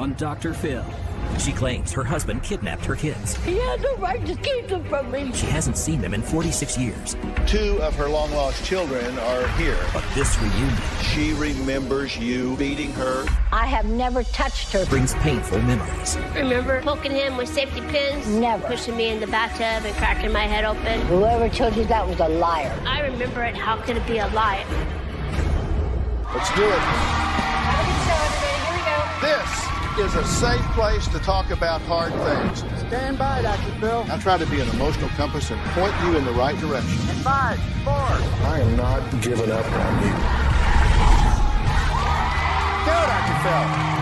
on Dr. Phil. She claims her husband kidnapped her kids. He had no right to keep them from me. She hasn't seen them in 46 years. 2 of her long-lost children are here. But this reunion... She remembers you beating her. I have never touched her. ...brings painful memories. Remember poking him with safety pins? Never. Pushing me in the bathtub and cracking my head open? Whoever told you that was a liar. I remember it. How could it be a lie? Let's do it. Here we go. This is a safe place to talk about hard things. Stand by, Dr. Phil. I try to be an emotional compass and point you in the right direction. 5, 4. I am not giving up on you. Go, Dr. Phil.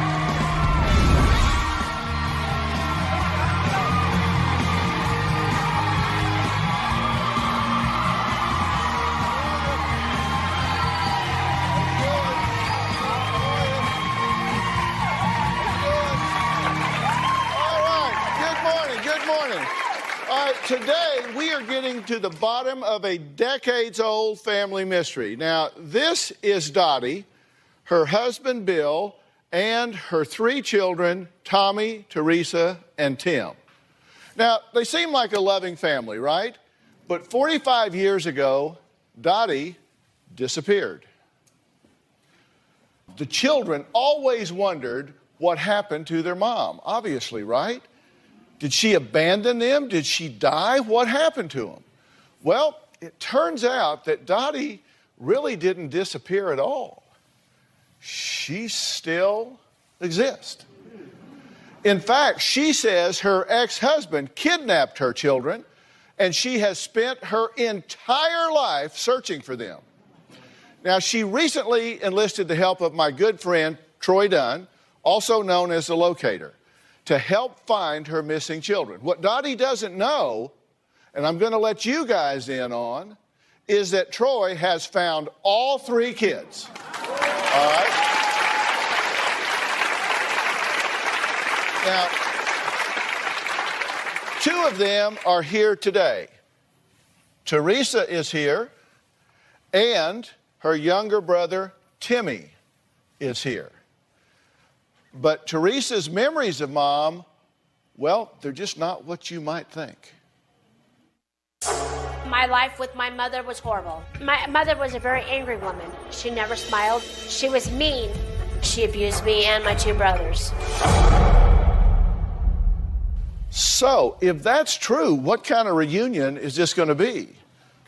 All right, today we are getting to the bottom of a decades-old family mystery. Now, this is Dotie, her husband Bill, and her 3 children, Tommy, Teresa, and Tim. Now, they seem like a loving family, right? But 45 years ago, Dotie disappeared. The children always wondered what happened to their mom, obviously, right? Did she abandon them? Did she die? What happened to them? Well, it turns out that Dotie really didn't disappear at all. She still exists. In fact, she says her ex-husband kidnapped her children, and she has spent her entire life searching for them. Now, she recently enlisted the help of my good friend, Troy Dunn, also known as the locator, to help find her missing children. What Dotie doesn't know, and I'm going to let you guys in on, is that Troy has found all 3 kids. All right? Now, 2 of them are here today. Teresa is here, and her younger brother, Timmy, is here. But Teresa's memories of Mom, well, they're just not what you might think. My life with my mother was horrible. My mother was a very angry woman. She never smiled. She was mean. She abused me and my 2 brothers. So, if that's true, what kind of reunion is this going to be?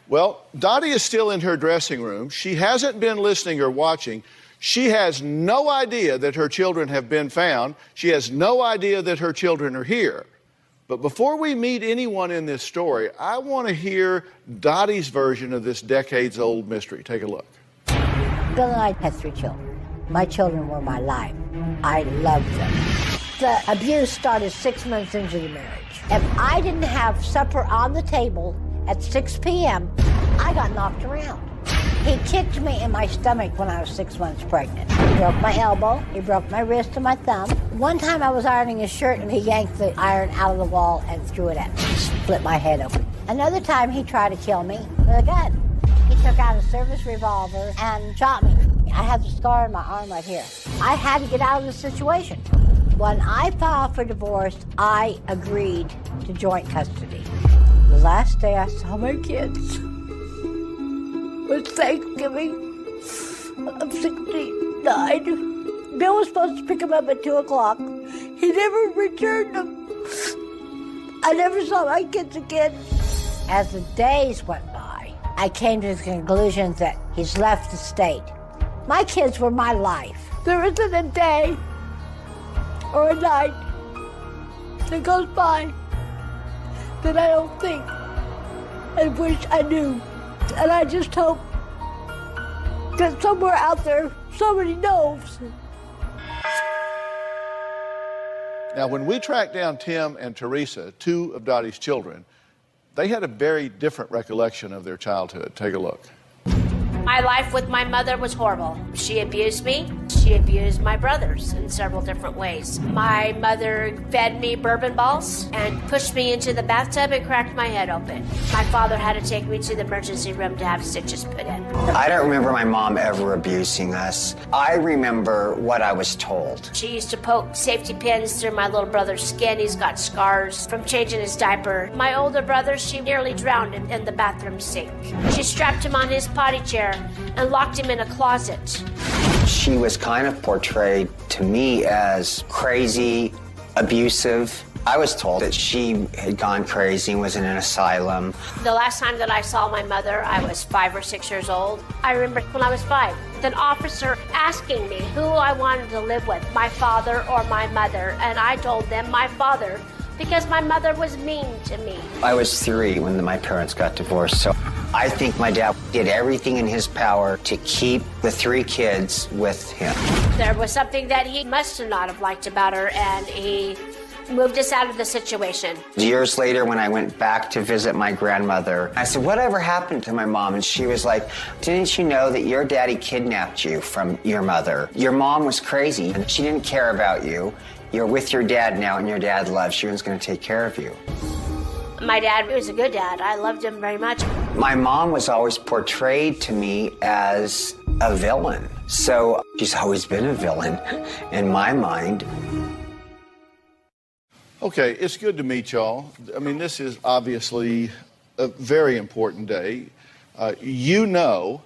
Well, Dotie is still in her dressing room. She hasn't been listening or watching. She has no idea that her children have been found. She has no idea that her children are here. But before we meet anyone in this story, I want to hear Dotie's version of this decades-old mystery. Take a look. Bill and I had 3 children. My children were my life. I loved them. The abuse started 6 months into the marriage. If I didn't have supper on the table at 6 p.m., I got knocked around. He kicked me in my stomach when I was 6 months pregnant. He broke my elbow, he broke my wrist and my thumb. One time I was ironing his shirt and he yanked the iron out of the wall and threw it at me. Split my head open. Another time he tried to kill me with a gun. He took out a service revolver and shot me. I have the scar on my arm right here. I had to get out of the situation. When I filed for divorce, I agreed to joint custody. The last day I saw my kids was Thanksgiving of 69. Bill was supposed to pick him up at 2 o'clock. He never returned them. I never saw my kids again. As the days went by, I came to the conclusion that he's left the state. My kids were my life. There isn't a day or a night that goes by that I don't think and wish I knew. And I just hope that somewhere out there, somebody knows. Now, when we tracked down Tim and Teresa, 2 of Dotie's children, they had a very different recollection of their childhood. Take a look. My life with my mother was horrible. She abused me. She abused my brothers in several different ways. My mother fed me bourbon balls and pushed me into the bathtub and cracked my head open. My father had to take me to the emergency room to have stitches put in. I don't remember my mom ever abusing us. I remember what I was told. She used to poke safety pins through my little brother's skin. He's got scars from changing his diaper. My older brother, she nearly drowned him in the bathroom sink. She strapped him on his potty chair and locked him in a closet. She was kind of portrayed to me as crazy, abusive. I was told that she had gone crazy and was in an asylum. The last time that I saw my mother, I was 5 or 6 years old. I remember when I was 5, an officer asking me who I wanted to live with, my father or my mother, and I told them my father because my mother was mean to me. I was 3 when my parents got divorced, so I think my dad did everything in his power to keep the 3 kids with him. There was something that he must not have liked about her, and he moved us out of the situation. Years later, when I went back to visit my grandmother, I said, whatever happened to my mom? And she was like, didn't you know that your daddy kidnapped you from your mother? Your mom was crazy, and she didn't care about you. You're with your dad now, and your dad loves you and is going to take care of you. My dad was a good dad. I loved him very much. My mom was always portrayed to me as a villain. So she's always been a villain in my mind. Okay, it's good to meet y'all. I mean, this is obviously a very important day. You know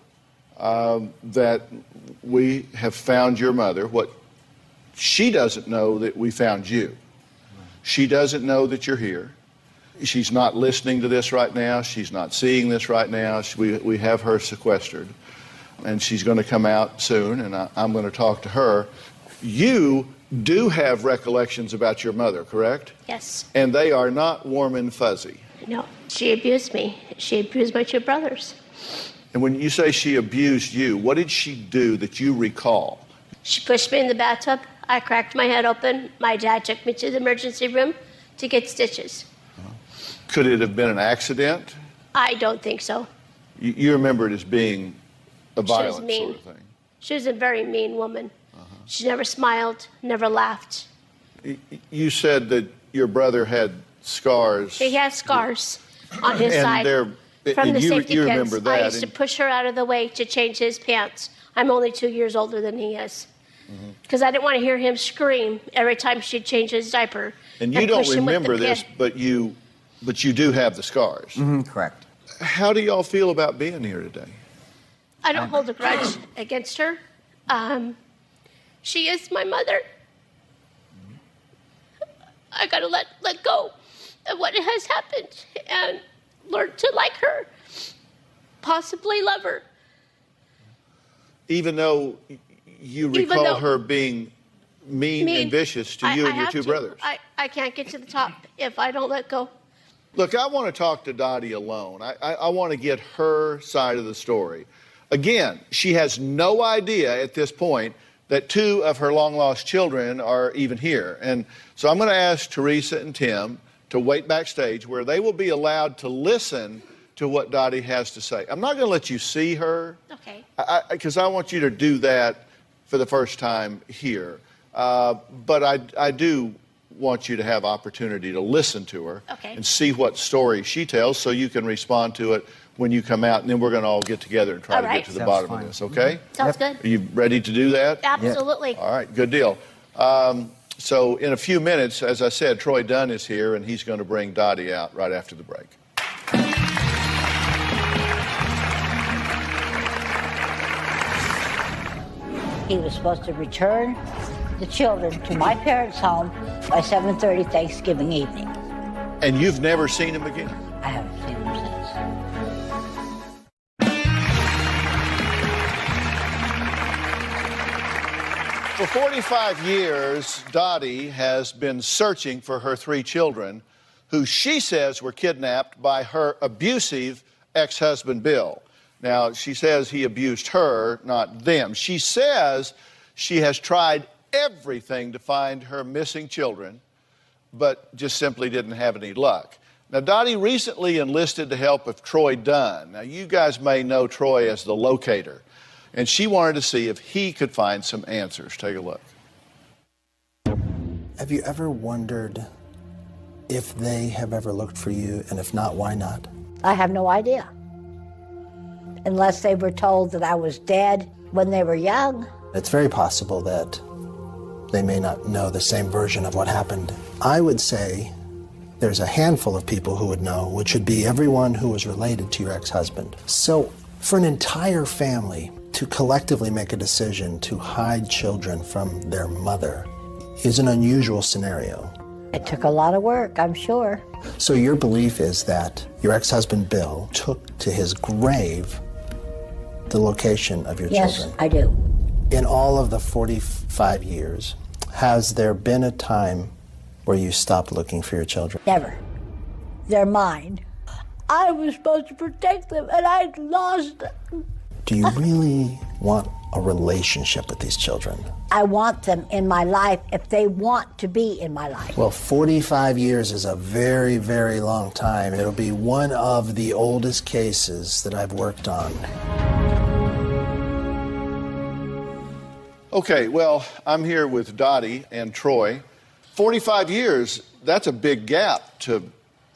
that we have found your mother. What she doesn't know that we found you. She doesn't know that you're here. She's not listening to this right now. She's not seeing this right now. We have her sequestered, and she's going to come out soon, and I'm going to talk to her. You do have recollections about your mother, correct? Yes. And they are not warm and fuzzy. No, she abused me. She abused my 2 brothers. And when you say she abused you, what did she do that you recall? She pushed me in the bathtub. I cracked my head open. My dad took me to the emergency room to get stitches. Could it have been an accident? I don't think so. You remember it as being a violent mean. sort of thing. She was a very mean woman. She never smiled, never laughed. You said that your brother had scars. He has scars on his side from the safety pins. Remember that. I used to push her out of the way to change his pants. I'm only 2 years older than he is. Because I didn't want to hear him scream every time she'd change his diaper. And you don't remember this, but you do have the scars. Correct. How do y'all feel about being here today? I don't hold a grudge against her. She is my mother. I gotta let go of what has happened and learn to like her, possibly love her. Even though you recall her being mean and vicious to you and your 2 brothers. I can't get to the top if I don't let go. Look, I want to talk to Doie alone. I want to get her side of the story. Again, she has no idea at this point that 2 of her long-lost children are even here. And so I'm going to ask Teresa and Tim to wait backstage where they will be allowed to listen to what Doie has to say. I'm not going to let you see her. Okay. Because I want you to do that for the first time here. But I do want you to have opportunity to listen to her and see what story she tells so you can respond to it when you come out, and then we're going to all get together and try to get to the bottom of this, okay? Sounds good. Are you ready to do that? Absolutely. Yep. All right, good deal. So in a few minutes, as I said, Troy Dunn is here, and he's going to bring Doie out right after the break. He was supposed to return the children to my parents' home by 7:30 Thanksgiving evening. And you've never seen him again? I haven't seen him since. For 45 years, Doie has been searching for her 3 children who she says were kidnapped by her abusive ex-husband, Bill. Now, she says he abused her, not them. She says she has tried everything to find her missing children, but just simply didn't have any luck. Now, Dotie recently enlisted the help of Troy Dunn. Now, you guys may know Troy as the locator, and she wanted to see if he could find some answers. Take a look. Have you ever wondered if they have ever looked for you, and if not, why not? I have no idea. Unless they were told that I was dead when they were young. It's very possible that they may not know the same version of what happened. I would say there's a handful of people who would know, which would be everyone who was related to your ex-husband. So for an entire family to collectively make a decision to hide children from their mother is an unusual scenario. It took a lot of work, I'm sure. So your belief is that your ex-husband Bill took to his grave the location of your children? Yes, I do. In all of the 45 years, has there been a time where you stopped looking for your children? Never. They're mine. I was supposed to protect them, and I lost them. Do you really want a relationship with these children? I want them in my life if they want to be in my life. Well, 45 years is a very, very long time. It'll be one of the oldest cases that I've worked on. Okay, well, I'm here with Dotie and Troy. 45 years, that's a big gap to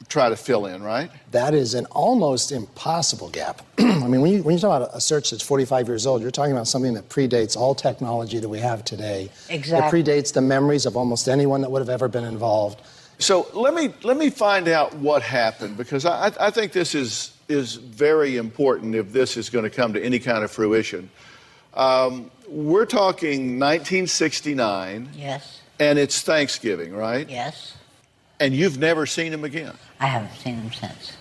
try to fill in, right? That is an almost impossible gap. I mean, when you talk about a search that's 45 years old, you're talking about something that predates all technology that we have today. Exactly. It predates the memories of almost anyone that would have ever been involved. So let me find out what happened, because I think this is very important if this is going to come to any kind of fruition. We're talking 1969. Yes. And it's Thanksgiving, right? Yes. And you've never seen him again? I haven't seen him since.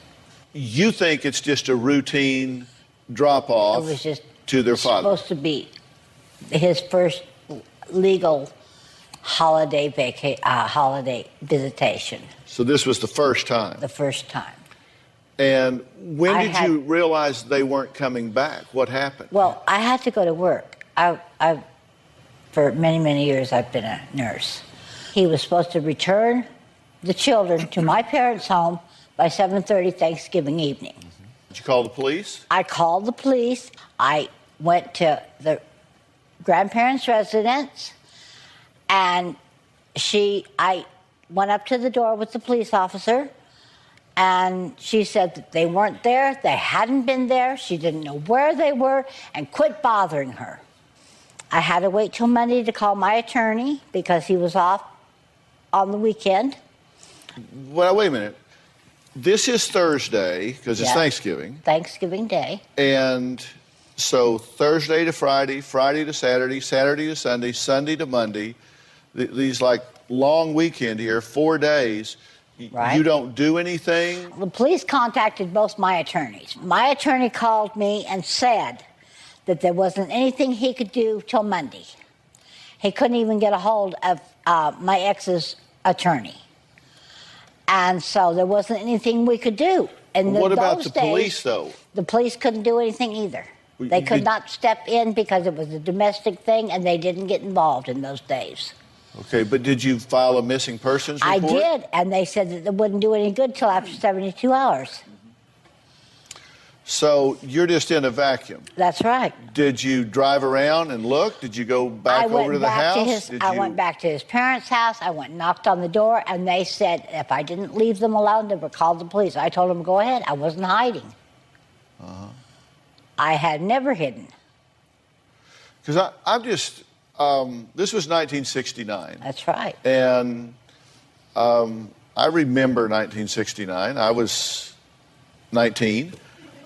You think it's just a routine drop-off to their father? It was supposed to be his first legal holiday visitation. So this was the first time? The first time. And when did you realize they weren't coming back? What happened? Well, I had to go to work. For many, many years, I've been a nurse. He was supposed to return the children to my parents' home by 7:30 Thanksgiving evening. Did you call the police? I called the police. I went to the grandparents' residence, and I went up to the door with the police officer, and she said that they weren't there, they hadn't been there, she didn't know where they were, and quit bothering her. I had to wait till Monday to call my attorney because he was off on the weekend. Well, wait a minute. This is Thursday because it's Thanksgiving. Thanksgiving Day. And so Thursday to Friday, Friday to Saturday, Saturday to Sunday, Sunday to Monday, these like long weekend here, 4 days. Right. You don't do anything? The police contacted both my attorneys. My attorney called me and said that there wasn't anything he could do till Monday. He couldn't even get a hold of my ex's attorney. And so there wasn't anything we could do. And what about the police, though? The police couldn't do anything either. They could not step in because it was a domestic thing, and they didn't get involved in those days. Okay, but did you file a missing persons report? I did, and they said that it wouldn't do any good till after 72 hours. So you're just in a vacuum. That's right. Did you drive around and look? Did you go back over to the house? I went back to his parents' house. I went and knocked on the door, and they said if I didn't leave them alone, they would call the police. I told them, go ahead. I wasn't hiding. I had never hidden. Because I'm just, this was 1969. That's right. And I remember 1969. I was 19.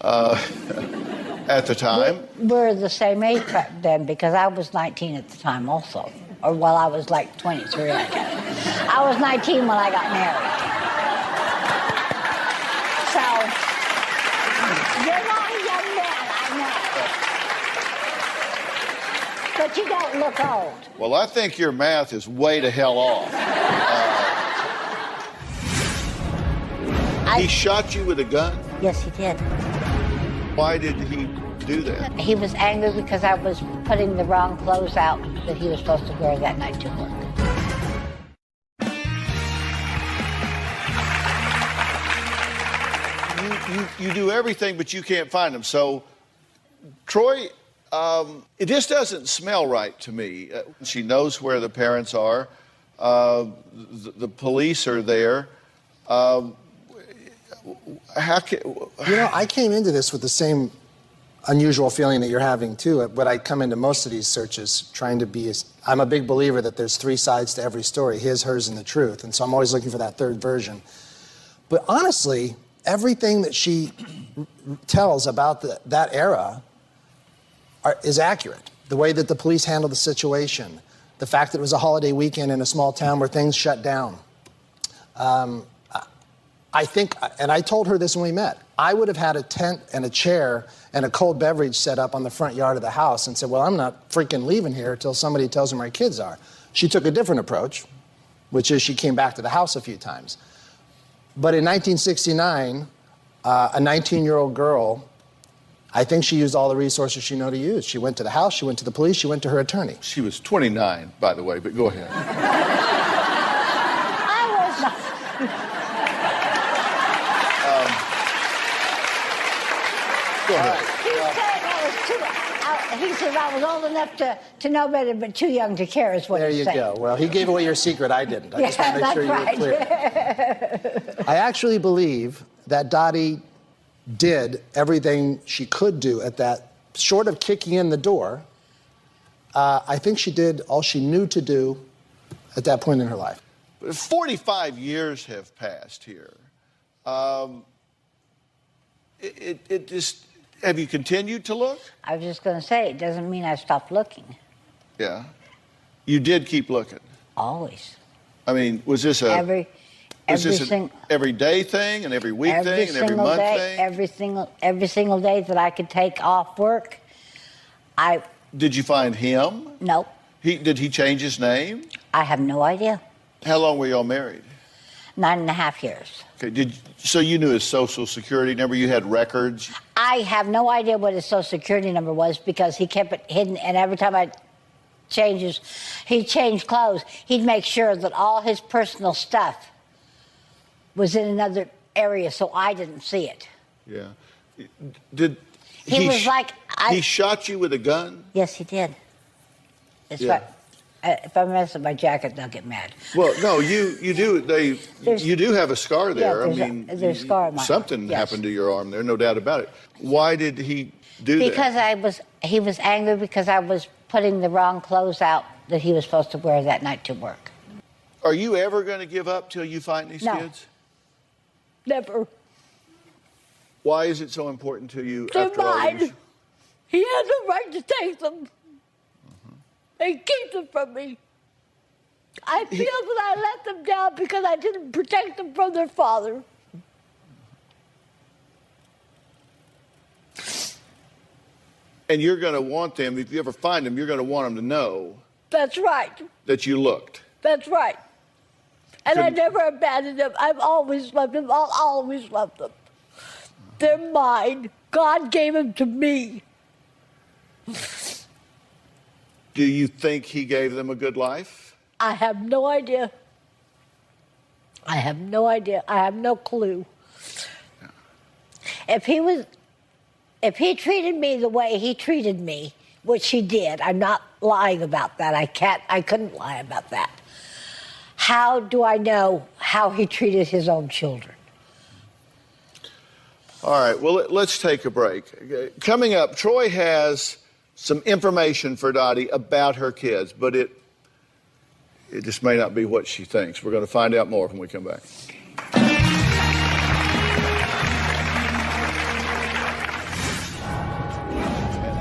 At the time. We're the same age then because I was 19 at the time also. Or well, I was like 23, I guess. I was 19 when I got married. So, you're not a young man, I know. But you don't look old. Well, I think your math is way to hell off. He shot you with a gun? Yes, he did. Why did he do that? He was angry because I was putting the wrong clothes out that he was supposed to wear that night to work. you do everything, but you can't find them. So, Troy, it just doesn't smell right to me. She knows where the parents are. The police are there. I came into this with the same unusual feeling that you're having too, but I come into most of these searches trying to be I'm a big believer that there's three sides to every story, his, hers, and the truth, and so I'm always looking for that third version. But honestly, everything that she tells about that era is accurate. The way that the police handled the situation, the fact that it was a holiday weekend in a small town where things shut down. I think, and I told her this when we met, I would have had a tent and a chair and a cold beverage set up on the front yard of the house and said, well, I'm not freaking leaving here until somebody tells me where my kids are. She took a different approach, which is she came back to the house a few times. But in 1969, a 19-year-old girl, I think she used all the resources she knew to use. She went to the house, she went to the police, she went to her attorney. She was 29, by the way, but go ahead. Go ahead. He said I was old enough to know better, but too young to care is what there he's saying. There you go. Well, he gave away your secret. I didn't. I just want to make sure you were clear. I actually believe that Dottie did everything she could do at that, short of kicking in the door. I think she did all she knew to do at that point in her life. 45 years have passed here. It just... Have you continued to look? I was just going to say, it doesn't mean I stopped looking. Yeah. You did keep looking? Always. I mean, was this an everyday thing, and every week thing, and every month thing? Every single day that I could take off work, Did you find him? No. Did he change his name? I have no idea. How long were y'all married? 9.5 years. Okay, so you knew his Social Security number, you had records? I have no idea what his Social Security number was because he kept it hidden, and every time he'd change clothes, he'd make sure that all his personal stuff was in another area so I didn't see it. Yeah. He shot you with a gun? Yes, he did. If I mess up my jacket, they'll get mad. Well, no, you do. You do have a scar there. Yeah, there's a scar on my something arm. happened to your arm there, no doubt about it. Why did he do that? Because he was angry because I was putting the wrong clothes out that he was supposed to wear that night to work. Are you ever going to give up till you find these kids? Never. Why is it so important to you? They're after all mine. these... He has a right to take them. And keep them from me. I feel that I let them down because I didn't protect them from their father. And you're going to want them, if you ever find them, you're going to want them to know. That's right. That you looked. That's right. And I never abandoned them. I've always loved them. I'll always love them. They're mine. God gave them to me. Do you think he gave them a good life? I have no idea. I have no idea. I have no clue. If he treated me the way he treated me, which he did, I'm not lying about that. I couldn't lie about that. How do I know how he treated his own children? All right, well, let's take a break. Coming up, Troy has some information for Dottie about her kids, but it just may not be what she thinks. We're going to find out more when we come back. And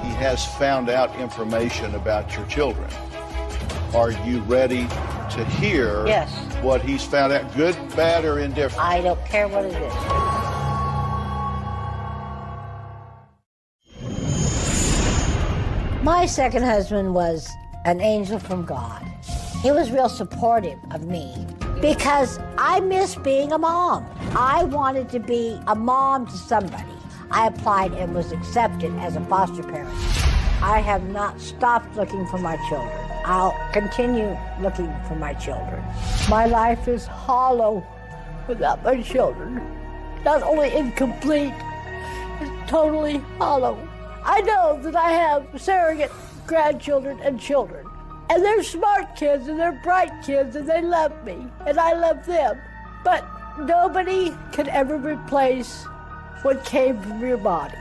he has found out information about your children. Are you ready to hear what he's found out, good, bad, or indifferent? I don't care what it is. My second husband was an angel from God. He was real supportive of me because I miss being a mom. I wanted to be a mom to somebody. I applied and was accepted as a foster parent. I have not stopped looking for my children. I'll continue looking for my children. My life is hollow without my children. not only incomplete, it's totally hollow. I know that I have surrogate grandchildren and children. And they're smart kids and they're bright kids and they love me and I love them. But nobody can ever replace what came from your body.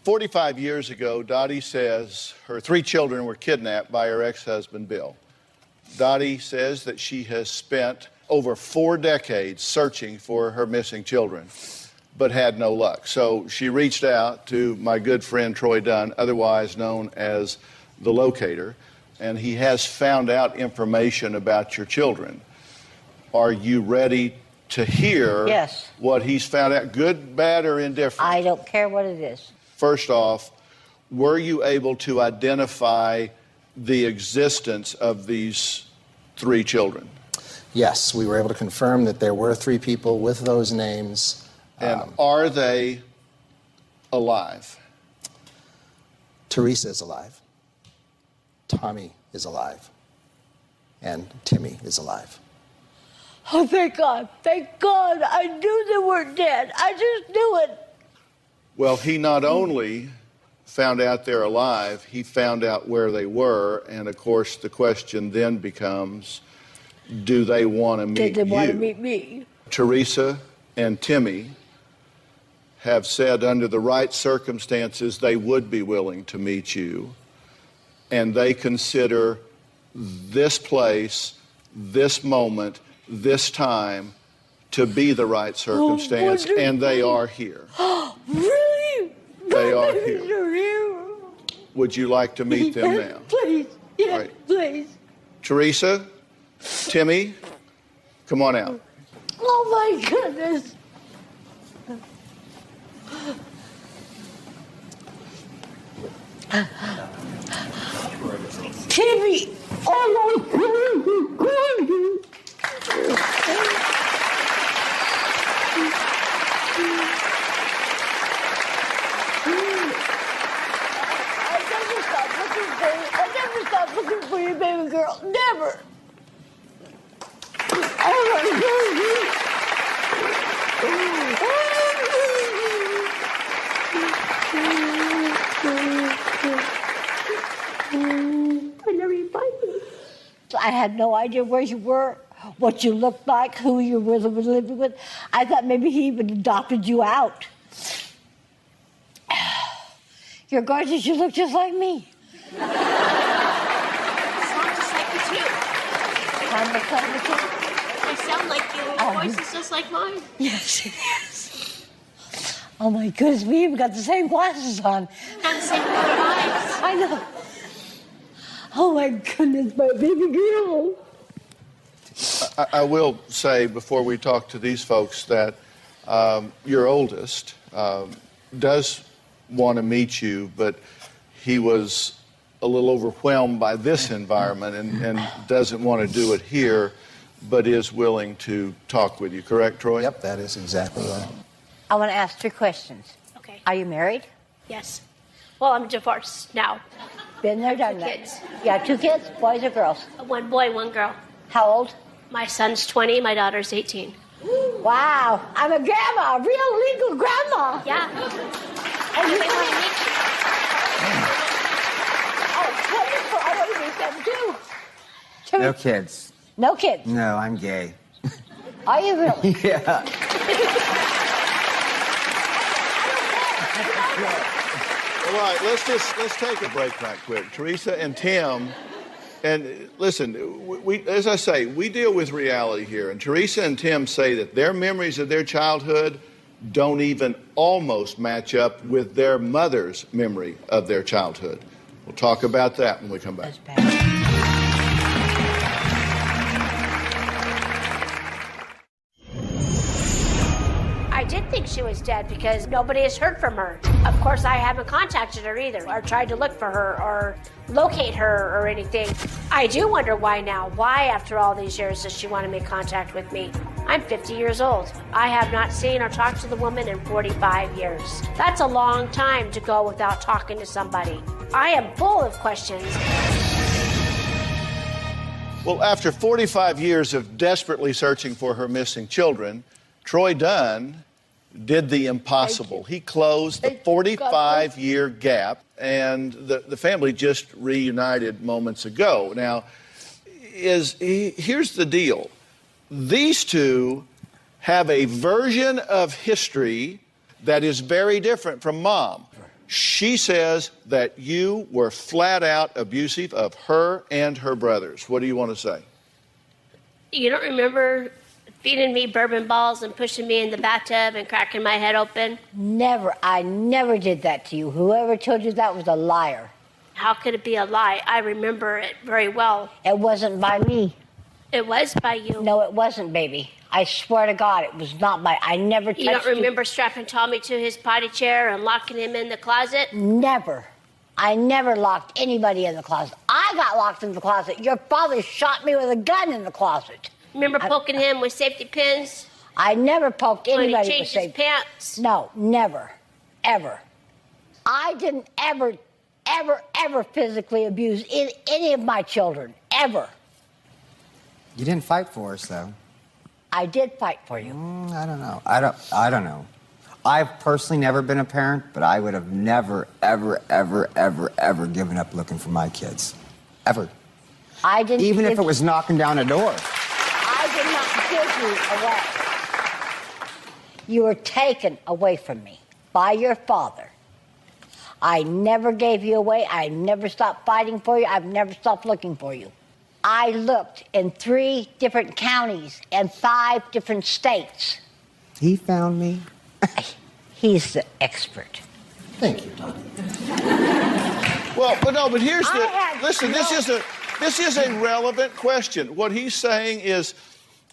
45 years ago, Dottie says her 3 children were kidnapped by her ex-husband, Bill. Dottie says that she has spent over 4 decades searching for her missing children, but had no luck. So she reached out to my good friend Troy Dunn, otherwise known as the locator, and he has found out information about your children. Are you ready to hear Yes. what he's found out, good, bad, or indifferent? I don't care what it is. First off, were you able to identify the existence of these 3 children? Yes, we were able to confirm that there were 3 people with those names. And are they alive? Teresa is alive. Tommy is alive. And Timmy is alive. Oh, thank God. Thank God. I knew they weren't dead. I just knew it. Well, he not only found out they're alive, he found out where they were. And, of course, the question then becomes, do they want to meet you? Did they want to meet me? Teresa and Timmy have said under the right circumstances they would be willing to meet you. And they consider this place, this moment, this time to be the right circumstance, and they are here. Really? They are Babies here. are here. Would you like to meet them now? Please. Yes, Right. please. Teresa, Timmy, come on out. Oh, my goodness. Timmy. Oh, my goodness. I never stopped looking for you, baby girl. Never. Oh, my goodness. I never even find you. I had no idea where you were, what you looked like, who you were living with. I thought maybe he even adopted you out. You're gorgeous. You look just like me. Sound just like you too. Sound just like me too? I sound like you. Your voice is just like mine. Yes, it is. Oh my goodness, we even got the same glasses on. And same color eyes. I know. Oh my goodness, my baby girl. I will say before we talk to these folks that your oldest does want to meet you, but he was a little overwhelmed by this environment and doesn't want to do it here, but is willing to talk with you. Correct, Troy? Yep, that is exactly right. I want to ask 3 questions. Okay. Are you married? Yes. Well, I'm divorced now. Been there, done 2 that. kids. You have 2 kids, boys or girls? 1 boy, 1 girl. How old? My son's 20, my daughter's 18. Wow, I'm a grandma, a real legal grandma. Yeah. And you They want to meet you. Oh, wonderful. I want to meet them too. No kids. No kids. No, I'm gay. Are you really? Yeah. All right, let's take a break right quick. Teresa and Tim, and listen, we, as I say, we deal with reality here. And Teresa and Tim say that their memories of their childhood don't even almost match up with their mother's memory of their childhood. We'll talk about that when we come back. That's bad. I did think she was dead because nobody has heard from her. Of course, I haven't contacted her either or tried to look for her or locate her or anything. I do wonder why now. Why, after all these years, does she want to make contact with me? I'm 50 years old. I have not seen or talked to the woman in 45 years. That's a long time to go without talking to somebody. I am full of questions. Well, after 45 years of desperately searching for her missing children, Troy Dunn did the impossible. He closed the 45-year gap, and the family just reunited moments ago. Now, here's the deal. These two have a version of history that is very different from Mom. She says that you were flat out abusive of her and her brothers. What do you want to say? You don't remember feeding me bourbon balls and pushing me in the bathtub and cracking my head open? Never. I never did that to you. Whoever told you that was a liar. How could it be a lie? I remember it very well. It wasn't by me. It was by you. No, it wasn't, baby. I swear to God, it was not by... I never touched you. You don't remember strapping Tommy to his potty chair and locking him in the closet? Never. I never locked anybody in the closet. I got locked in the closet. Your father shot me with a gun in the closet. Remember poking him with safety pins? I never poked anybody when he changed with his pants? No, never. Ever. I didn't ever physically abuse any of my children. Ever. You didn't fight for us, though. I did fight for you. I don't know. I don't know. I've personally never been a parent, but I would have never, ever given up looking for my kids. Ever. I didn't. Even if it was knocking down a door. I did not give you away. You were taken away from me by your father. I never gave you away. I never stopped fighting for you. I've never stopped looking for you. I looked in 3 different counties and 5 different states. He found me. He's the expert. Thank you, Donie. But here's the... Listen, this is a relevant question. What he's saying is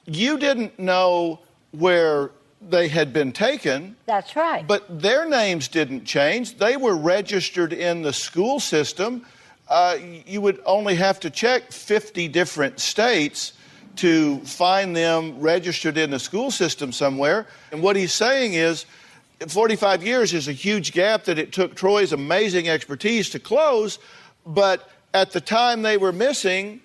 you didn't know where they had been taken. That's right. But their names didn't change. They were registered in the school system. You would only have to check 50 different states to find them registered in the school system somewhere. And what he's saying is 45 years is a huge gap that it took Troy's amazing expertise to close, but at the time they were missing,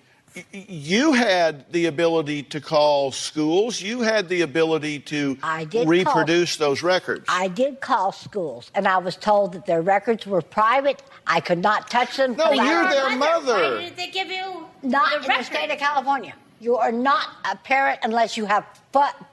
you had the ability to call schools. You had the ability to reproduce those records. I did call schools, and I was told that their records were private. I could not touch them. No, you're their mother. Why did they give you Not in the state of California. You are not a parent unless you have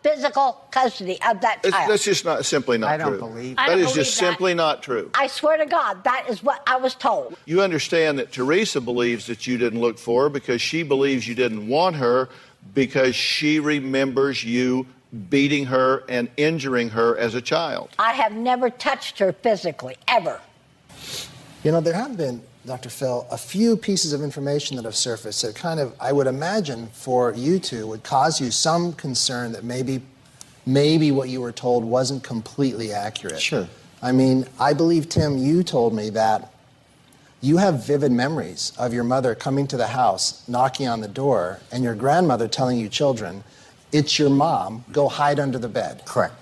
physical custody of that child. That's just simply not true. I don't believe that. That is just simply not true. I swear to God, that is what I was told. You understand that Teresa believes that you didn't look for her because she believes you didn't want her because she remembers you beating her and injuring her as a child. I have never touched her physically, ever. You know, there have been, Dr. Phil, a few pieces of information that have surfaced that kind of, I would imagine, for you two would cause you some concern that maybe what you were told wasn't completely accurate. Sure. I mean, I believe, Tim, you told me that you have vivid memories of your mother coming to the house, knocking on the door, and your grandmother telling you children, it's your mom, go hide under the bed. Correct.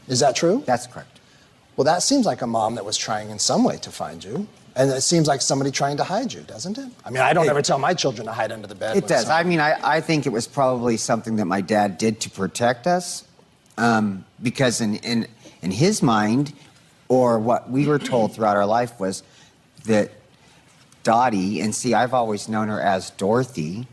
Is that true? That's correct. Well, that seems like a mom that was trying in some way to find you. And it seems like somebody trying to hide you, doesn't it? I mean, I don't ever tell my children to hide under the bed. It does. I mean, I think it was probably something that my dad did to protect us, because in his mind, or what we were told throughout our life, was that Dotie, and see, I've always known her as Dorothy,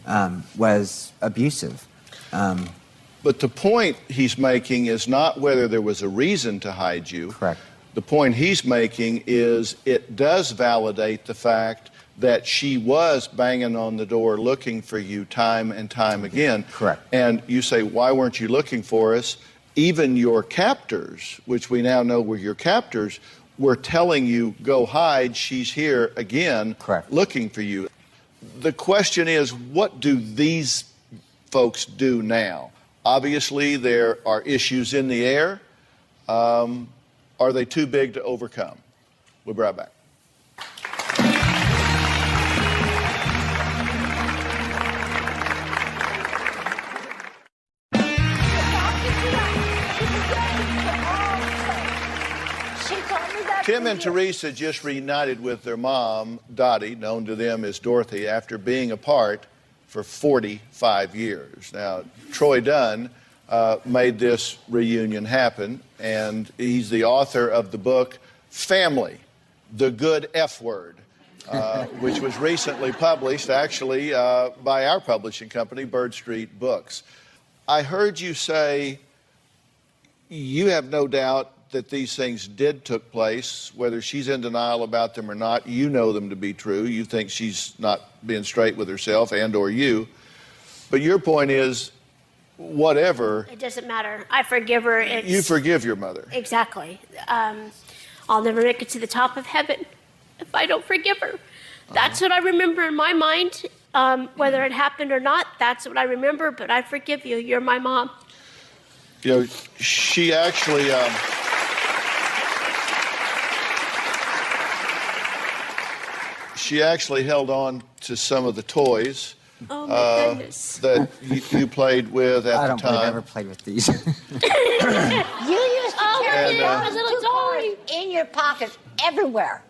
was abusive. But the point he's making is not whether there was a reason to hide you. Correct. The point he's making is it does validate the fact that she was banging on the door looking for you time and time again. Correct. And you say, why weren't you looking for us? Even your captors, which we now know were your captors, were telling you, go hide, she's here again. Correct. Looking for you. The question is, what do these folks do now? Obviously, there are issues in the air. Are they too big to overcome? We'll be right back. Tim and Teresa just reunited with their mom, Dotie, known to them as Dorothy, after being apart for 45 years. Now, Troy Dunn made this reunion happen, and he's the author of the book Family, The Good F Word, which was recently published, actually, by our publishing company, Bird Street Books. I heard you say you have no doubt that these things did took place, whether she's in denial about them or not. You know them to be true. You think she's not being straight with herself and or you. But your point is, whatever. It doesn't matter. I forgive her. You forgive your mother. Exactly. I'll never make it to the top of heaven if I don't forgive her. That's what I remember in my mind. Whether it happened or not, that's what I remember. But I forgive you. You're my mom. You know, she actually... she actually held on to some of the toys that you played with at the time. I don't believe I ever played with these. You used to carry a little Doie in your pockets everywhere.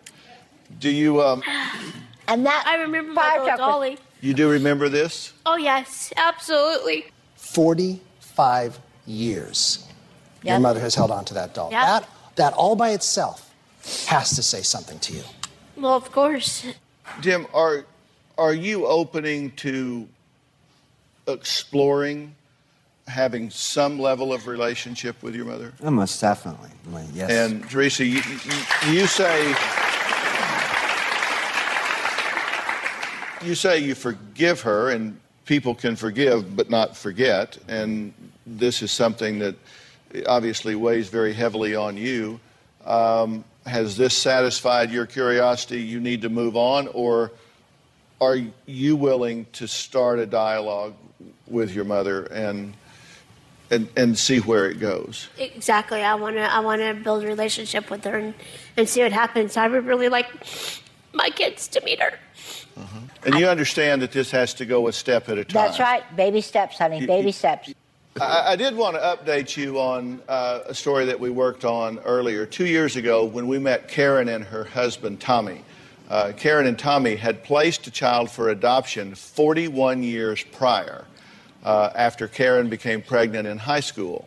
Do you... and that I remember my little Dolly. You do remember this? Oh, yes, absolutely. 45 years. Yep. Your mother has held on to that doll. Yep. That all by itself has to say something to you. Well, of course. Tim, are you opening to exploring having some level of relationship with your mother? Oh, most definitely. Yes. And Teresa, you say you forgive her, and people can forgive but not forget, and this is something that obviously weighs very heavily on you. Has this satisfied your curiosity? You need to move on, or are you willing to start a dialogue with your mother and see where it goes? Exactly. I wanna build a relationship with her and see what happens. I would really like my kids to meet her. And you understand that this has to go a step at a time. That's right. Baby steps, honey. Baby steps. I did want to update you on a story that we worked on earlier. 2 years ago, when we met Karen and her husband, Tommy. Karen and Tommy had placed a child for adoption 41 years prior, after Karen became pregnant in high school.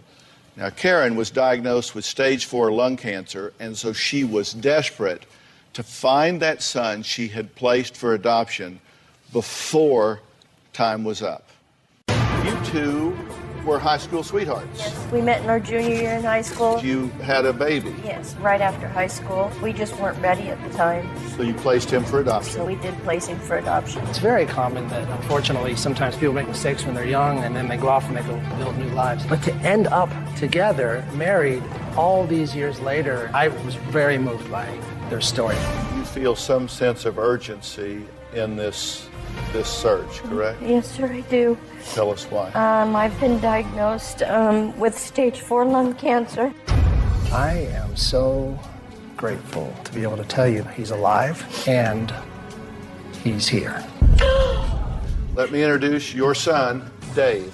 Now, Karen was diagnosed with stage 4 lung cancer, and so she was desperate to find that son she had placed for adoption before time was up. You two were high school sweethearts. Yes, we met in our junior year in high school. You had a baby. Yes, right after high school. We just weren't ready at the time. So you placed him for adoption. So we did place him for adoption. It's very common that, unfortunately, sometimes people make mistakes when they're young and then they go off and they go build new lives. But to end up together, married, all these years later, I was very moved by their story. You feel some sense of urgency in this search, correct? Yes, sir, I do. Tell us why. I've been diagnosed with stage 4 lung cancer. I am so grateful to be able to tell you he's alive and he's here. Let me introduce your son, Dave.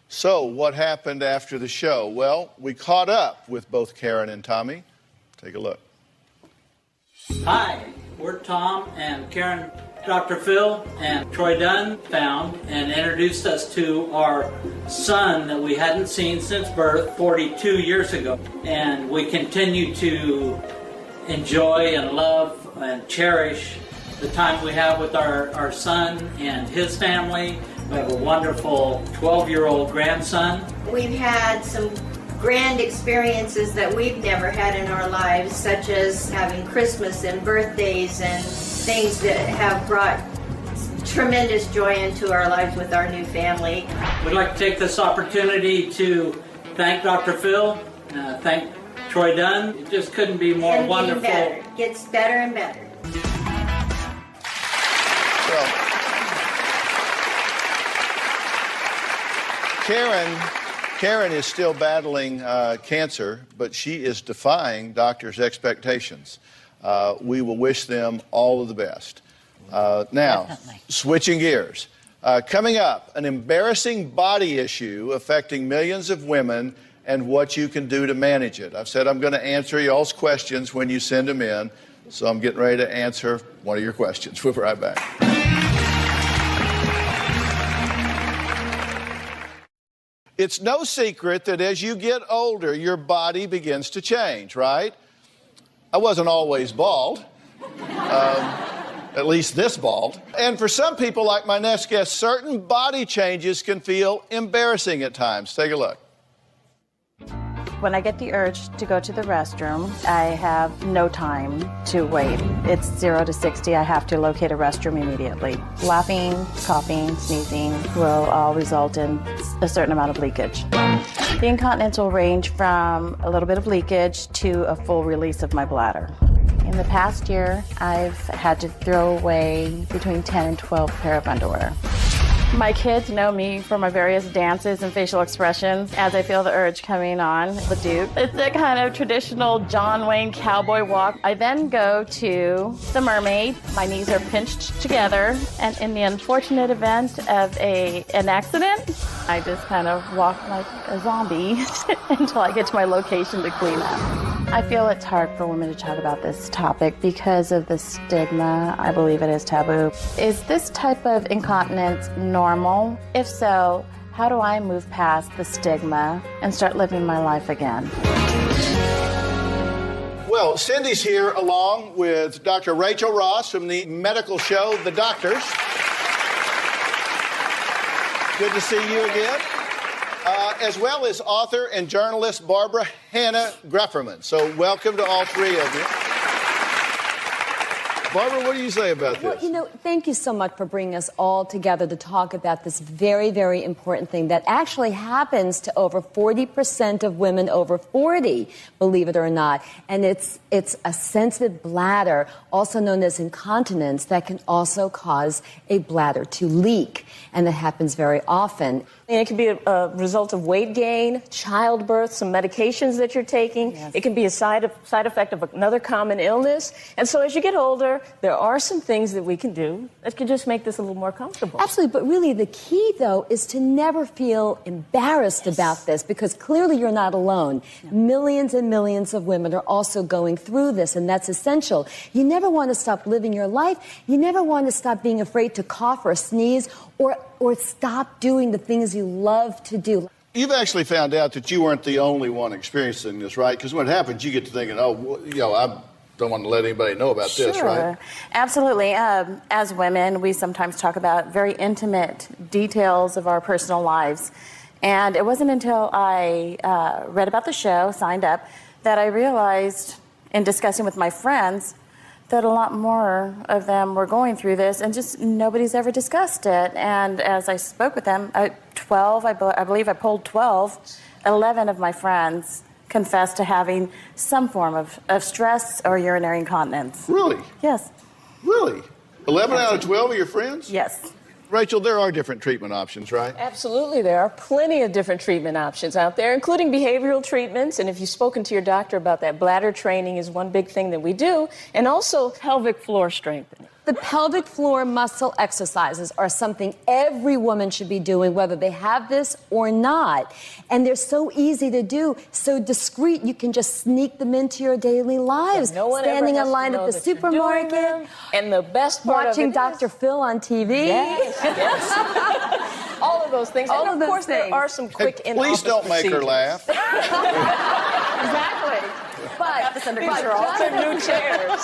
So, what happened after the show? Well, we caught up with both Karen and Tommy. Take a look. Hi, we're Tom and Karen. Dr. Phil and Troy Dunn found and introduced us to our son that we hadn't seen since birth 42 years ago. And we continue to enjoy and love and cherish the time we have with our son and his family. We have a wonderful 12-year-old grandson. We've had some grand experiences that we've never had in our lives, such as having Christmas and birthdays and things that have brought tremendous joy into our lives with our new family. We'd like to take this opportunity to thank Dr. Phil, thank Troy Dunn. It just couldn't be more wonderful. Better. Gets better and better. Well, Karen is still battling cancer, but she is defying doctors' expectations. We will wish them all of the best. Now, definitely. Switching gears. Coming up, an embarrassing body issue affecting millions of women and what you can do to manage it. I've said I'm going to answer y'all's questions when you send them in, so I'm getting ready to answer one of your questions. We'll be right back. It's no secret that as you get older, your body begins to change, right? I wasn't always bald, at least this bald. And for some people, like my next guest, certain body changes can feel embarrassing at times. Take a look. When I get the urge to go to the restroom, I have no time to wait. It's 0 to 60. I have to locate a restroom immediately. Laughing, coughing, sneezing will all result in a certain amount of leakage. The incontinence will range from a little bit of leakage to a full release of my bladder. In the past year, I've had to throw away between 10 and 12 pair of underwear. My kids know me for my various dances and facial expressions as I feel the urge coming on the dude. It's a kind of traditional John Wayne cowboy walk. I then go to the mermaid. My knees are pinched together, and in the unfortunate event of an accident, I just kind of walk like a zombie until I get to my location to clean up. I feel it's hard for women to talk about this topic because of the stigma. I believe it is taboo. Is this type of incontinence normal? If so, how do I move past the stigma and start living my life again? Well, Cindy's here along with Dr. Rachel Ross from the medical show, The Doctors. Good to see you again. As well as author and journalist Barbara Hannah Grefferman. So welcome to all three of you. Barbara, what do you say about this? Well, thank you so much for bringing us all together to talk about this very, very important thing that actually happens to over 40% of women over 40, believe it or not. And it's a sensitive bladder, also known as incontinence, that can also cause a bladder to leak. And that happens very often. And it can be a result of weight gain, childbirth, some medications that you're taking. Yes. It can be a side effect of another common illness. And so as you get older, there are some things that we can do that can just make this a little more comfortable. Absolutely, but really the key, though, is to never feel embarrassed about this, because clearly you're not alone. No. Millions and millions of women are also going through this, and that's essential. You never want to stop living your life. You never want to stop being afraid to cough or sneeze or stop doing the things you love to do. You've actually found out that you weren't the only one experiencing this, right? Because when it happens, you get to thinking, I don't want to let anybody know about this, right? Absolutely. As women, we sometimes talk about very intimate details of our personal lives. And it wasn't until I read about the show, signed up, that I realized in discussing with my friends that a lot more of them were going through this, and just nobody's ever discussed it. And as I spoke with them, 12, I believe I polled 12, 11 of my friends confessed to having some form of stress or urinary incontinence. Really? Yes. Really? 11 out of 12 of your friends? Yes. Rachel, there are different treatment options, right? Absolutely. There are plenty of different treatment options out there, including behavioral treatments. And if you've spoken to your doctor about that, bladder training is one big thing that we do, and also pelvic floor strengthening. The pelvic floor muscle exercises are something every woman should be doing, whether they have this or not. And they're so easy to do, so discreet, you can just sneak them into your daily lives. No one standing ever has in line to know at the that you're doing supermarket. them. And the best part watching of it Dr. Phil on TV. Yes, yes. All of those things. All and of course, those there are some quick Please don't make her laugh. Exactly. But these are all some new chairs.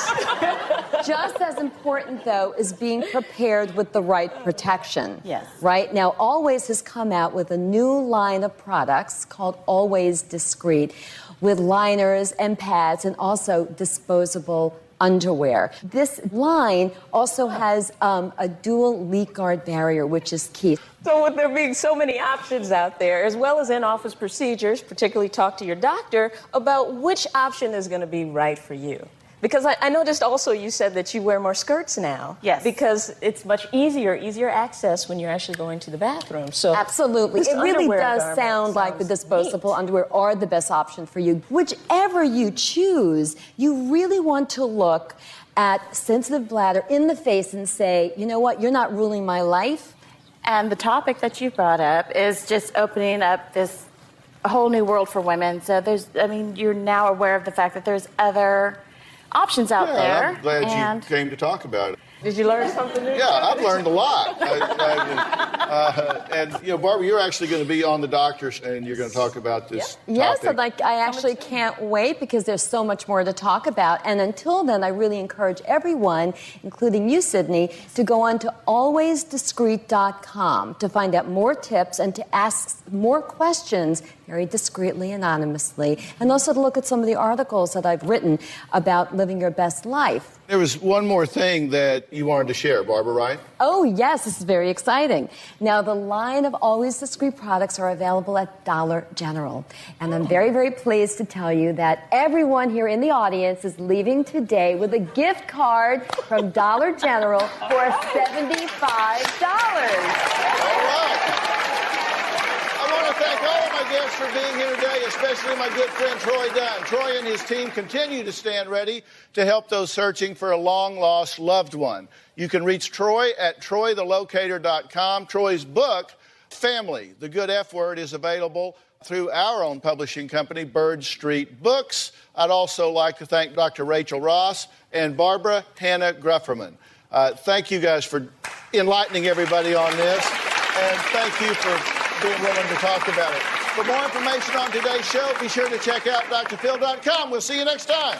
Just as important, though, is being prepared with the right protection. Yes. Right? Now, Always has come out with a new line of products called Always Discreet, with liners and pads and also disposable underwear. This line also has a dual leak guard barrier, which is key. So with there being so many options out there, as well as in-office procedures, particularly talk to your doctor about which option is going to be right for you. Because I noticed also you said that you wear more skirts now. Yes. Because it's much easier access when you're actually going to the bathroom. So absolutely. It really does sound like the disposable underwear are the best option for you. Whichever you choose, you really want to look at sensitive bladder in the face and say, you know what, you're not ruling my life. And the topic that you brought up is just opening up this a whole new world for women. So you're now aware of the fact that there's other options out there. I'm glad you came to talk about it. Did you learn something new? Yeah, I've learned a lot. And Barbara, you're actually going to be on the doctors, and you're going to talk about this. Yes, topic. I actually can't wait because there's so much more to talk about. And until then, I really encourage everyone, including you, Sydney, to go on to alwaysdiscreet.com to find out more tips and to ask more questions very discreetly, anonymously, and also to look at some of the articles that I've written about living your best life. There was one more thing that you wanted to share, Barbara, right? Oh, yes, this is very exciting. Now, the line of Always Discreet products are available at Dollar General. And I'm very, very pleased to tell you that everyone here in the audience is leaving today with a gift card from Dollar General for $75. Thank all of my guests for being here today, especially my good friend Troy Dunn. Troy and his team continue to stand ready to help those searching for a long-lost loved one. You can reach Troy at troythelocator.com. Troy's book, Family, the Good F Word, is available through our own publishing company, Bird Street Books. I'd also like to thank Dr. Rachel Ross and Barbara Hannah Grufferman. Thank you guys for enlightening everybody on this, and thank you for being willing to talk about it. For more information on today's show, be sure to check out drphil.com. We'll see you next time.